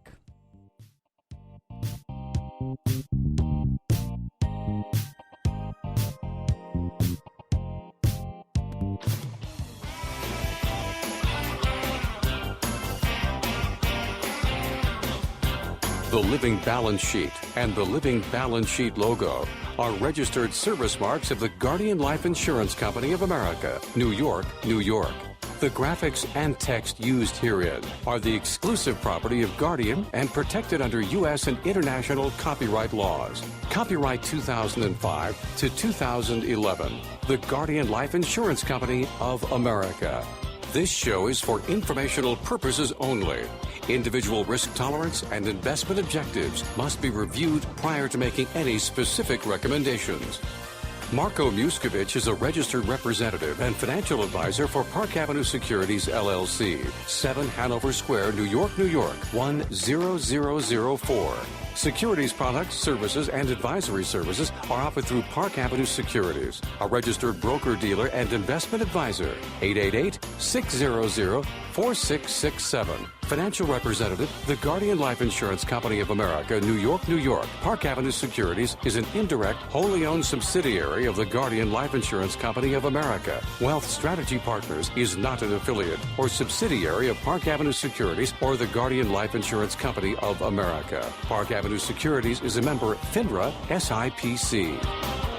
The Living Balance Sheet and the Living Balance Sheet logo are registered service marks of the Guardian Life Insurance Company of America, New York, New York. The graphics and text used herein are the exclusive property of Guardian and protected under U.S. and international copyright laws. Copyright 2005 to 2011. The Guardian Life Insurance Company of America. This show is for informational purposes only. Individual risk tolerance and investment objectives must be reviewed prior to making any specific recommendations. Marko Mijuskovic is a registered representative and financial advisor for Park Avenue Securities, LLC, 7 Hanover Square, New York, New York, 10004. Securities products, services, and advisory services are offered through Park Avenue Securities, a registered broker-dealer and investment advisor. 888-600-4667. Financial representative, the Guardian Life Insurance Company of America, New York, New York. Park Avenue Securities is an indirect, wholly owned subsidiary of the Guardian Life Insurance Company of America. Wealth Strategy Partners is not an affiliate or subsidiary of Park Avenue Securities or the Guardian Life Insurance Company of America. Park Avenue Securities is a member FINRA SIPC.